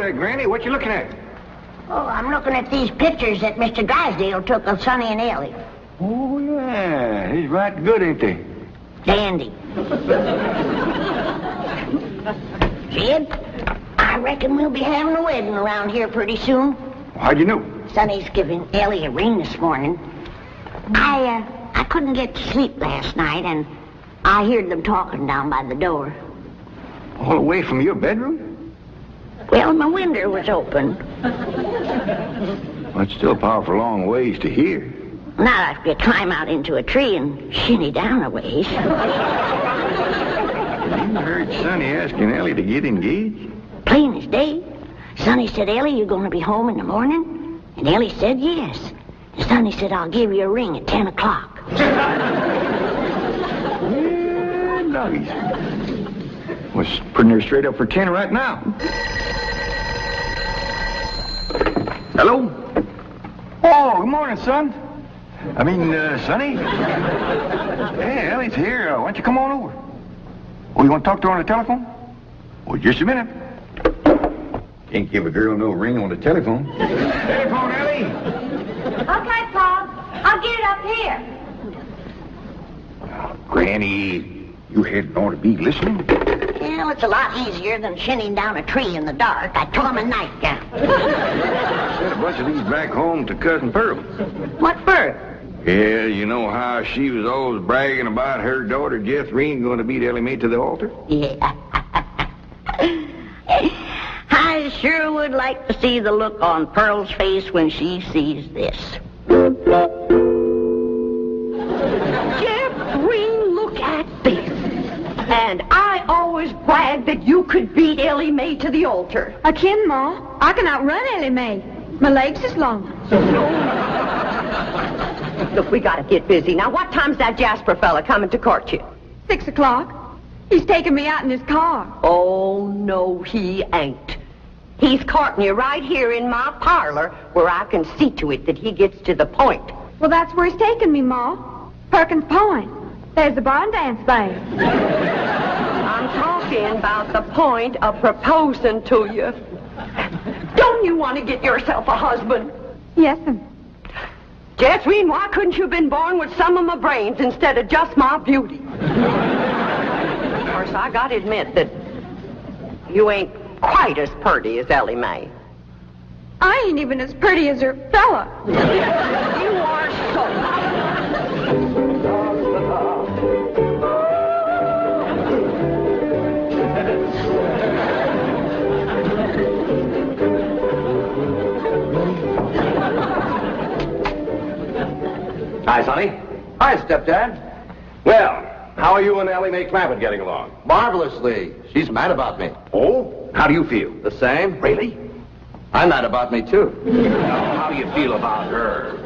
there, Granny. What you looking at? Oh, I'm looking at these pictures that Mr. Drysdale took of Sonny and Ellie. Oh, yeah. He's right good, ain't they? Dandy. Jed, I reckon we'll be having a wedding around here pretty soon. How'd you know? Sonny's giving Ellie a ring this morning. I couldn't get to sleep last night, and I heard them talking down by the door. All the way from your bedroom? Well, my window was open. Well, it's still a powerful long ways to hear. Now if you climb out into a tree and shinny down a ways. You heard Sonny asking Ellie to get engaged? Plain as day. Sonny said, Ellie, you going to be home in the morning? And Ellie said, yes. And Sonny said, I'll give you a ring at 10 o'clock. Yeah, doggies. Was putting her straight up for 10 right now. Hello? Oh, good morning, son. Sonny? Hey, Ellie's here. Why don't you come on over? Oh, you want to talk to her on the telephone? Well, just a minute. Can't give a girl no ring on the telephone. Telephone, Ellie. Okay, Pop. I'll get it up here. Oh, Granny, you hadn't ought to be listening. Well, it's a lot easier than shinning down a tree in the dark. I told him a nightgown. Sent a bunch of these back home to Cousin Pearl. What for? Yeah, you know how she was always bragging about her daughter, Jethrine, going to beat Ellie Mae to the altar? Yeah. I sure would like to see the look on Pearl's face when she sees this. Jethrine, look at this. And I always bragged that you could beat Ellie Mae to the altar. I can, Ma. I can outrun Ellie Mae. My legs is long. Look, we gotta get busy. Now, what time's that Jasper fella coming to court you? 6 o'clock. He's taking me out in his car. Oh, no, he ain't. He's courting you right here in my parlor where I can see to it that he gets to the point. Well, that's where he's taking me, Ma. Perkins Point. There's the barn dance there. I'm talking about the point of proposing to you. Don't you want to get yourself a husband? Yes, sir. Jethrine, why couldn't you have been born with some of my brains instead of just my beauty? Of course, I gotta admit that you ain't quite as pretty as Ellie Mae. I ain't even as pretty as her fella. You are so... Hi, Sonny. Hi, Stepdad. Well, how are you and Ellie Mae Clampett getting along? Marvelously. She's mad about me. Oh? How do you feel? The same? Really? I'm mad about me, too. Now, how do you feel about her?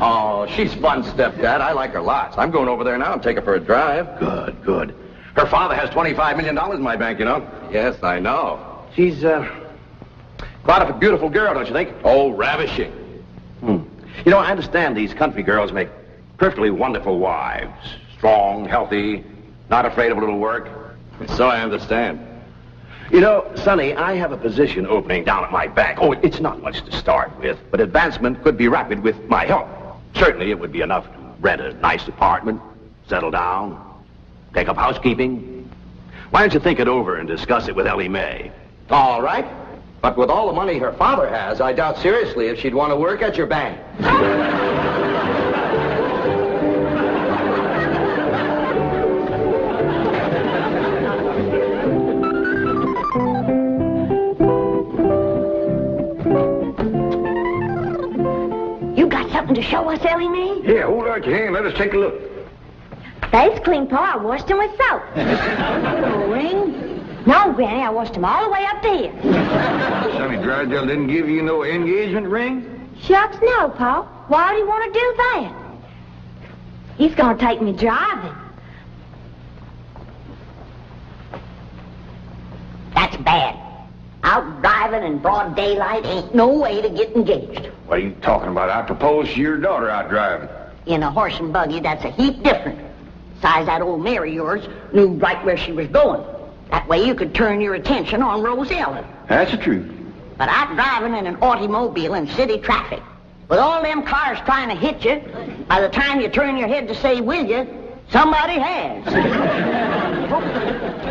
Oh, she's fun, Stepdad. I like her lots. I'm going over there now and take her for a drive. Good, good. Her father has $25 million in my bank, you know. Yes, I know. She's, quite a beautiful girl, don't you think? Oh, ravishing. You know, I understand these country girls make perfectly wonderful wives. Strong, healthy, not afraid of a little work. So I understand. You know, Sonny, I have a position opening down at my bank. Oh, it's not much to start with, but advancement could be rapid with my help. Certainly it would be enough to rent a nice apartment, settle down, take up housekeeping. Why don't you think it over and discuss it with Ellie Mae? All right. But with all the money her father has, I doubt seriously if she'd want to work at your bank. You got something to show us, Ellie Mae? Yeah, hold out your hand. Let us take a look. That's clean, Pa. I washed them with soap. A ring? No, Granny, I washed them all the way up to here. Sonny Drysdale didn't give you no engagement ring? Shucks, no, Pa. Why do you want to do that? He's going to take me driving. That's bad. Out driving in broad daylight ain't no way to get engaged. What are you talking about? I proposed to your daughter out driving. In a horse and buggy, that's a heap different. Besides, that old mare of yours knew right where she was going. That way you could turn your attention on Rosella. That's the truth. But I'm driving in an automobile in city traffic. With all them cars trying to hit you, by the time you turn your head to say, will you, somebody has.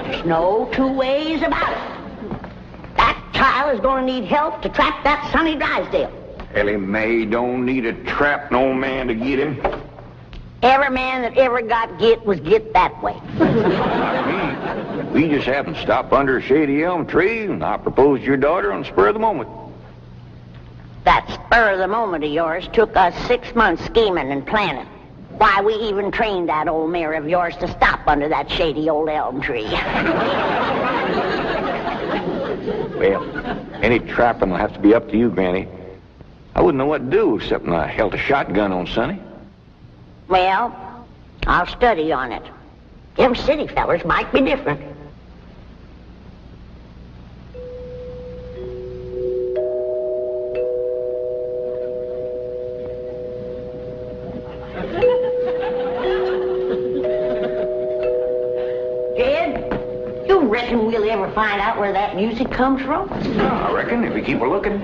There's no two ways about it. That child is going to need help to track that Sonny Drysdale. Ellie Mae don't need to trap no man to get him. Every man that ever got get was get that way. Not me. We just happened to stop under a shady elm tree, and I proposed to your daughter on the spur of the moment. That spur of the moment of yours took us 6 months scheming and planning. Why we even trained that old mare of yours to stop under that shady old elm tree. Well, any trapping will have to be up to you, Granny. I wouldn't know what to do except when I held a shotgun on Sonny. Well, I'll study on it. Them city fellers might be different. Jed, you reckon we'll ever find out where that music comes from? I reckon if we keep a looking.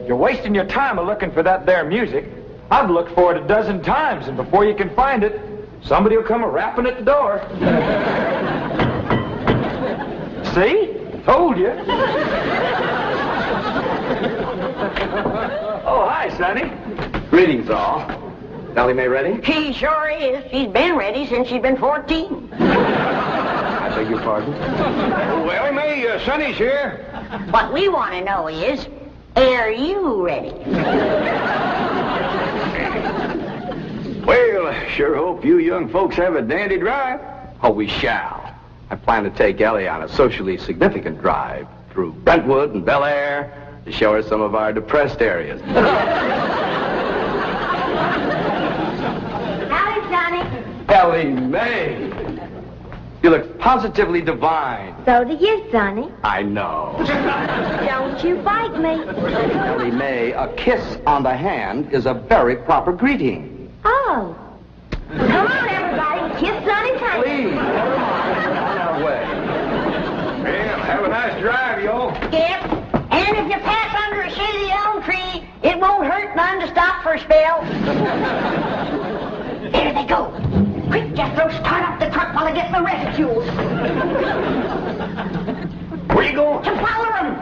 You're wasting your time looking for that there music. I've looked for it a dozen times, and before you can find it, somebody will come a-rapping at the door. See? Told you. Oh, hi, Sonny. Greetings, all. Ellie Mae ready? She sure is. She's been ready since she's been 14. I beg your pardon? Oh, Ellie Mae, Sonny's here. What we want to know is, are you ready? Well, I sure hope you young folks have a dandy drive. Oh, we shall. I plan to take Ellie on a socially significant drive through Brentwood and Bel Air to show her some of our depressed areas. Howdy, Sonny. Ellie Mae. You look positively divine. So do you, Sonny. I know. Don't you bite me. Ellie Mae, a kiss on the hand is a very proper greeting. Oh. Come on, everybody. Kiss Sonny's hand. Please, never mind. On our way. Well, have a nice drive, y'all. Yep. And if you pass under a shady elm tree, it won't hurt none to stop for a spell. There they go. Quick, Jethro, start up the truck while I get my refuel. Where you going? To follow them.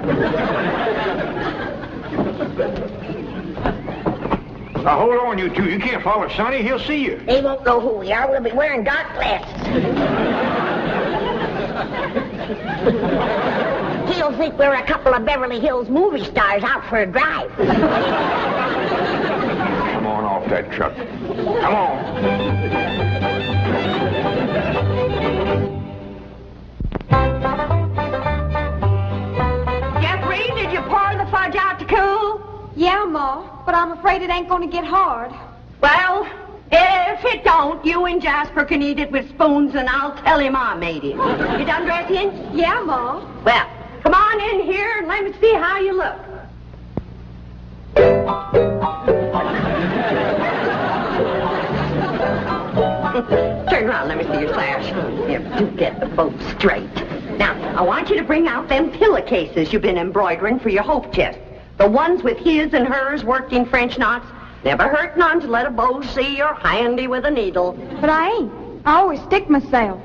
Now, hold on, you two. You can't follow Sonny. He'll see you. They won't know who we are. We'll be wearing dark glasses. He'll think we're a couple of Beverly Hills movie stars out for a drive. Come on off that truck. Come on. Jeffrey, did you pour the fudge out to cool? Yeah, Ma, but I'm afraid it ain't gonna get hard. Well, if it don't, you and Jasper can eat it with spoons, and I'll tell him I made it. You done dressing? Yeah, Ma. Well, come on in here and let me see how you look. Turn around, let me see your sash. Here, do get the boat straight. Now, I want you to bring out them pillowcases you've been embroidering for your hope chest. The ones with his and hers worked in French knots. Never hurt none to let a beau see you're handy with a needle. But I ain't. I always stick myself.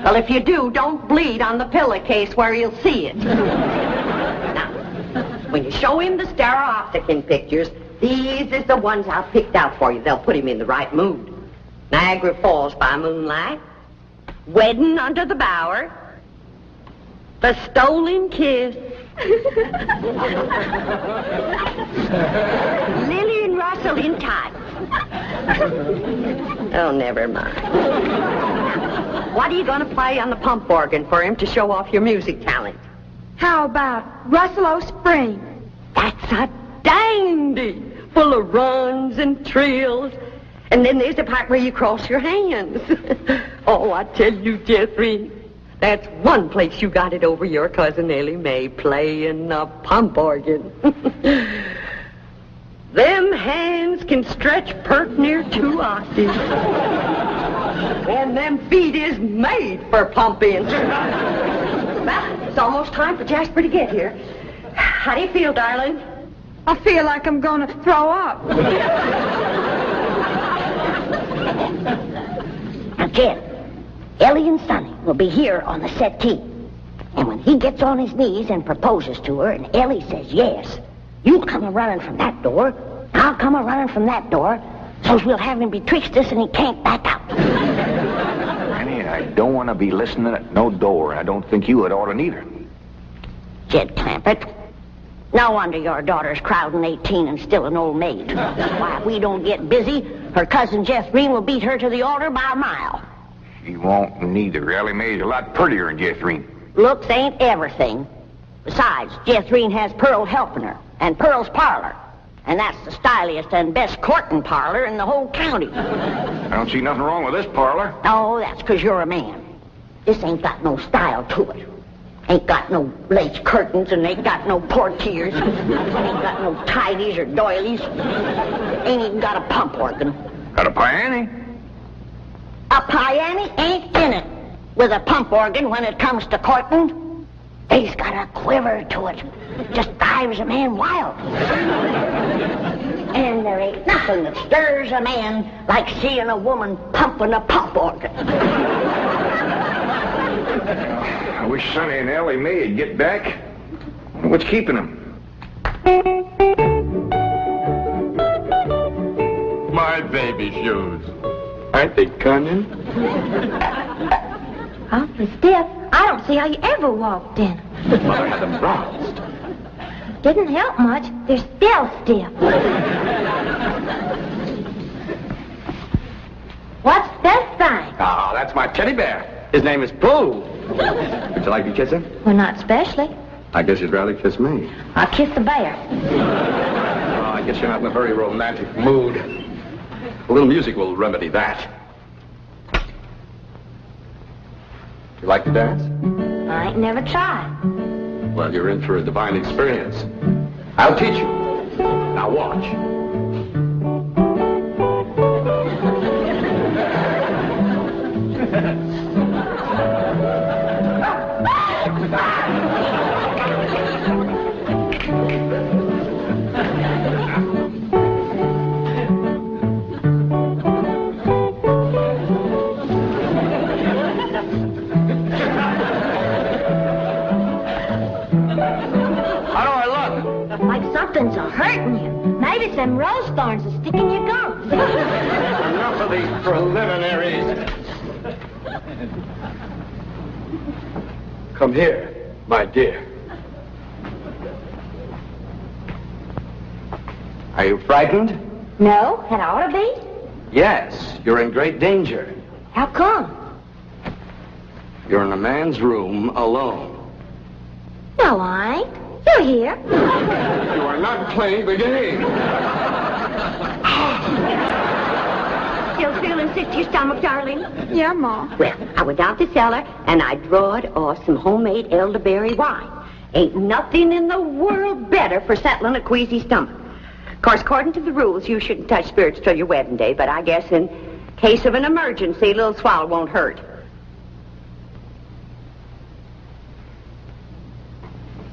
Well, if you do, don't bleed on the pillowcase where he'll see it. Now, when you show him the stereopticon pictures, these is the ones I've picked out for you. They'll put him in the right mood. Niagara Falls by moonlight, Wedding under the Bower, The Stolen Kiss, Lily and Russell in tights. Oh, never mind. What are you going to play on the pump organ for him to show off your music talent? How about Russell O'Spring? That's a dandy, full of runs and trills. And then there's the part where you cross your hands. Oh, I tell you, Jeffrey, that's one place you got it over your cousin Ellie Mae, playing the pump organ. Them hands can stretch pert near 2 octaves. And them feet is made for pumping. Well, it's almost time for Jasper to get here. How do you feel, darling? I feel like I'm going to throw up. Now, Jed, Ellie and Sonny will be here on the settee. And when he gets on his knees and proposes to her, and Ellie says yes, you come a-running from that door, I'll come a-running from that door, so's we'll have him betwixt us and he can't back out. Annie, I don't want to be listening at no door. I don't think you had ought to neither. Jed Clampett, no wonder your daughter's crowding 18 and still an old maid. Why, if we don't get busy, her cousin Jeff Green will beat her to the altar by a mile. She won't neither. Ellie Mae's a lot prettier than Jethrine. Looks ain't everything. Besides, Jethrine has Pearl helping her, and Pearl's parlor. And that's the styliest and best courting parlor in the whole county. I don't see nothing wrong with this parlor. Oh, that's 'cause you're a man. This ain't got no style to it. Ain't got no lace curtains and ain't got no portiers. Ain't got no tidies or doilies. Ain't even got a pump organ. Got a piano? A piano ain't in it with a pump organ when it comes to courting. They's got a quiver to it. Just drives a man wild. And there ain't nothing that stirs a man like seeing a woman pumping a pump organ. I wish Sonny and Ellie Mae would get back. What's keeping them? My baby shoes. Aren't they cunning? Awfully stiff. I don't see how you ever walked in. Mother had them bronzed. Didn't help much. They're still stiff. What's this thing? Ah, that's my teddy bear. His name is Pooh. Would you like to kiss him? Well, not especially. I guess you'd rather kiss me. I'll kiss the bear. Oh, I guess you're not in a very romantic mood. A little music will remedy that. You like to dance? I ain't never tried. Well, you're in for a divine experience. I'll teach you. Now watch. Like something's a-hurting you. Maybe some rose thorns are sticking your gums. Enough of these preliminaries. Come here, my dear. Are you frightened? No, and I ought to be. Yes, you're in great danger. How come? You're in a man's room alone. No, I ain't. You're here. You are not playing the game. Still feeling sick to your stomach, darling? Yeah, Ma. Well, I went down to the cellar and I drawed off some homemade elderberry wine. Ain't nothing in the world better for settling a queasy stomach. Of course, according to the rules, you shouldn't touch spirits till your wedding day, but I guess in case of an emergency, a little swallow won't hurt.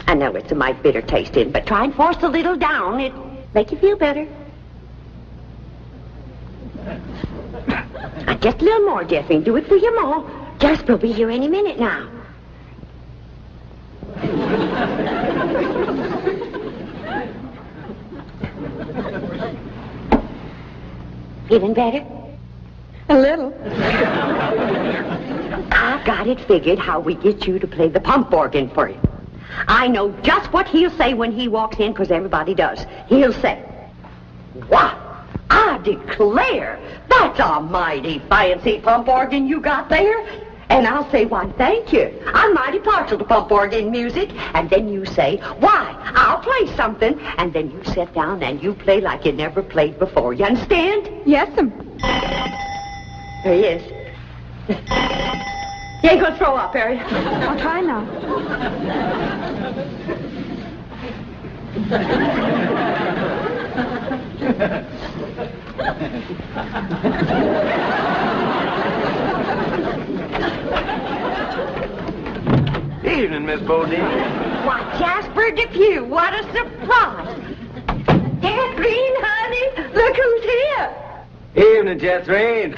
I know it's a mite bitter tasting, but try and force a little down. It'll make you feel better. Just a little more, Jeffrey. Do it for your ma. Jasper will be here any minute now. Feeling better? A little. I've got it figured how we get you to play the pump organ for him. I know just what he'll say when he walks in, because everybody does. He'll say, "Why, I declare, that's a mighty fancy pump organ you got there." And I'll say, "Why, thank you. I'm mighty partial to pump organ music." And then you say, "Why, I'll play something." And then you sit down and you play like you never played before. You understand? Yes'm. There he is. You ain't gonna throw up, Harry. I'll try now. Bodine. Why, Jasper Depew, what a surprise. Catherine, honey, look who's here. Evening, Jethrine.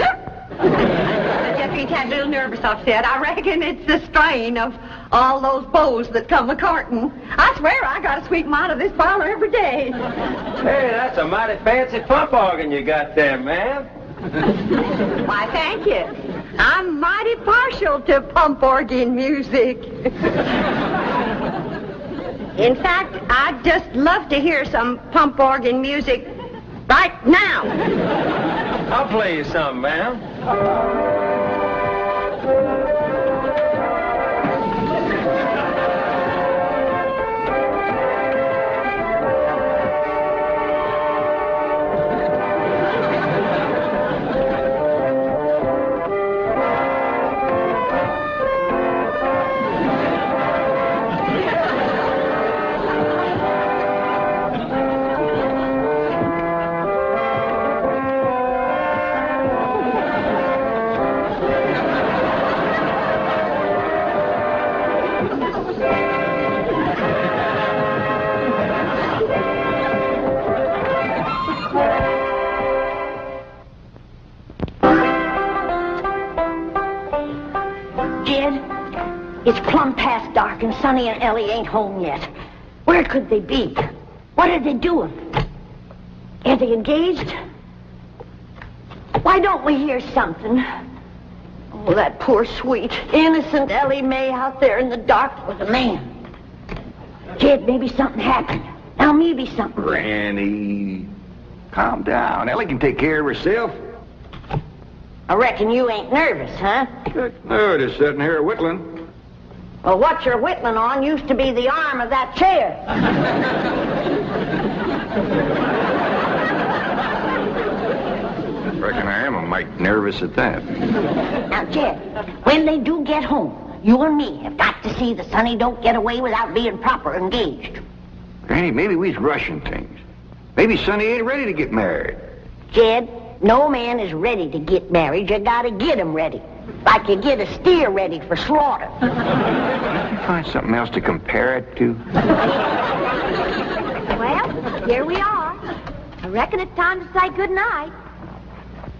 Jeffrey's had a little nervous upset. I reckon it's the strain of all those bows that come a-courting. I swear I gotta sweep them out of this parlor every day. Hey, that's a mighty fancy pump organ you got there, ma'am. Why, thank you. I'm mighty partial to pump organ music. In fact, I'd just love to hear some pump organ music right now. I'll play you some, ma'am. It's plumb past dark and Sonny and Ellie ain't home yet. Where could they be? What are they doing? Are they engaged? Why don't we hear something? Oh, that poor, sweet, innocent Ellie Mae out there in the dark with a man. Kid, maybe something happened. Now maybe something. Granny, calm down. Ellie can take care of herself. I reckon you ain't nervous, huh? No, just sitting here whittling. Well, what you're whittling on used to be the arm of that chair. Reckon I am a mite nervous at that. Now, Jed, when they do get home, you and me have got to see that Sonny don't get away without being proper engaged. Granny, maybe we's rushing things. Maybe Sonny ain't ready to get married. Jed, no man is ready to get married. You gotta get him ready. Like you get a steer ready for slaughter. Can you find something else to compare it to? Well, here we are. I reckon it's time to say good night.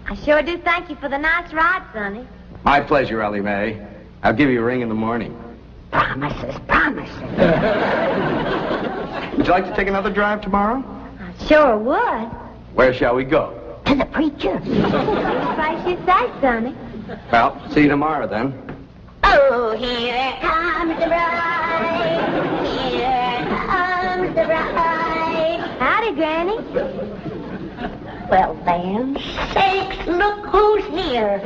I sure do thank you for the nice ride, Sonny. My pleasure, Ellie Mae. I'll give you a ring in the morning. Promises, promises. Would you like to take another drive tomorrow? I sure would. Where shall we go? To the preacher. Any place you say, Sonny. Well, see you tomorrow, then. Oh, here comes the bride. Here comes the bride. Howdy, Granny. Well, then, sakes, look who's here.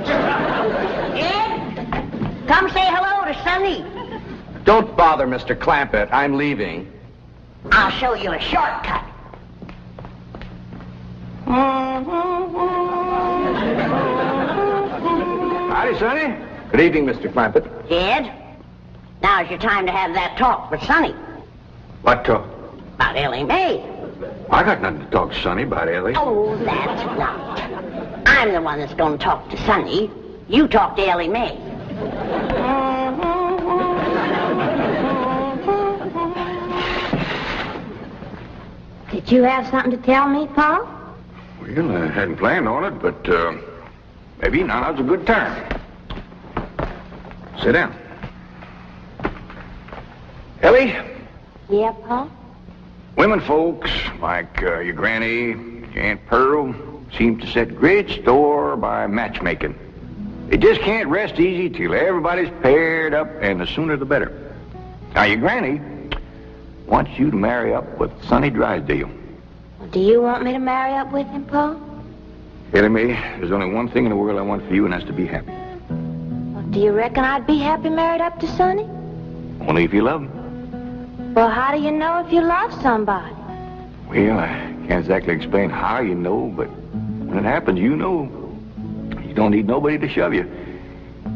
Ed, come say hello to Sonny. Don't bother, Mr. Clampett. I'm leaving. I'll show you a shortcut. Howdy, Sonny. Good evening, Mr. Clampett. Ed, now's your time to have that talk with Sonny What talk? about Ellie Mae. I got nothing to talk to Sonny about, Ellie. Oh, that's right. I'm the one that's going to talk to Sonny. You talk to Ellie Mae. Did you have something to tell me, Paul? Well, I hadn't planned on it, but maybe now's a good time. Sit down. Ellie, Yeah, Paul? women folks like your granny, your Aunt Pearl, seem to set great store by matchmaking. They just can't rest easy till everybody's paired up, and the sooner the better. Now, your granny wants you to marry up with Sonny Drysdale. Well, do you want me to marry up with him, Paul? Ellie Mae, there's only one thing in the world I want for you, and that's to be happy. Well, do you reckon I'd be happy married up to Sonny? Only if you love him. Well, how do you know if you love somebody? Well, I can't exactly explain how you know, but when it happens, you know. You don't need nobody to shove you.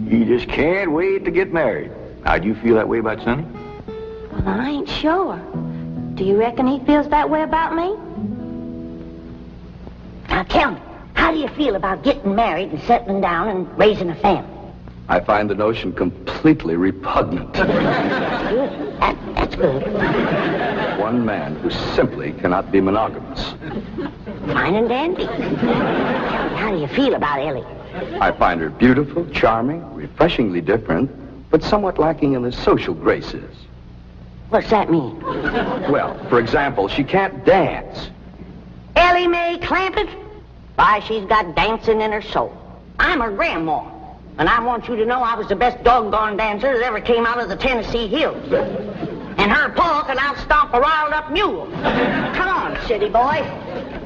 You just can't wait to get married. How do you feel that way about Sonny? Well, I ain't sure. Do you reckon he feels that way about me? Now tell me, how do you feel about getting married and settling down and raising a family? I find the notion completely repugnant. Good. That's good. One man who simply cannot be monogamous. Fine and dandy. How do you feel about Ellie? I find her beautiful, charming, refreshingly different, but somewhat lacking in the social graces. What's that mean? Well, for example, she can't dance. Ellie Mae Clampett? Why, she's got dancing in her soul. I'm her grandma, and I want you to know I was the best doggone dancer that ever came out of the Tennessee hills. And her paw can outstomp a riled-up mule. Come on, city boy.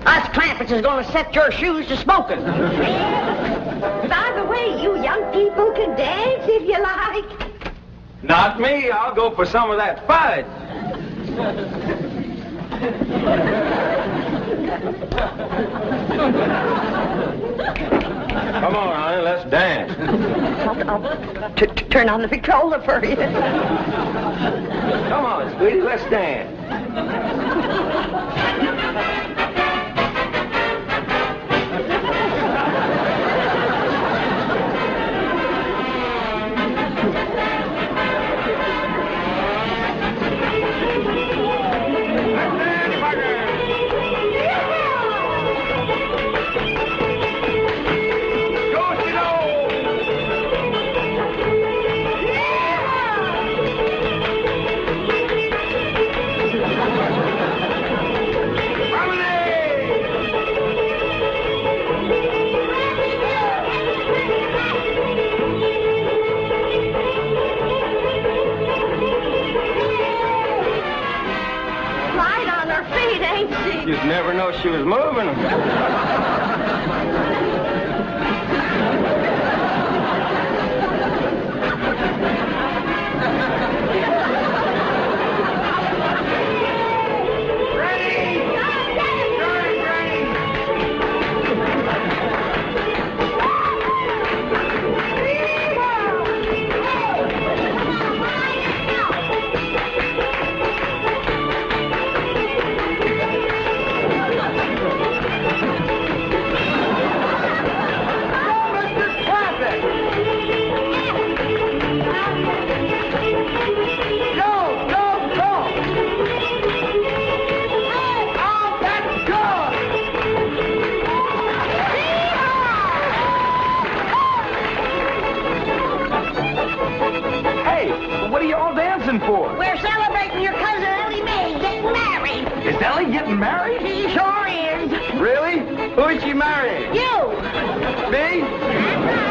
Us Clampetts is going to set your shoes to smoking. By the way, you young people can dance if you like. Not me. I'll go for some of that fudge. Come on, honey, let's dance. I'll turn on the Victrola for you. Come on, sweetie, let's dance. You'd never know she was moving them. What are you all dancing for? We're celebrating your cousin Ellie Mae getting married. Is Ellie getting married? She sure is. Really? Who is she marrying? You. Me?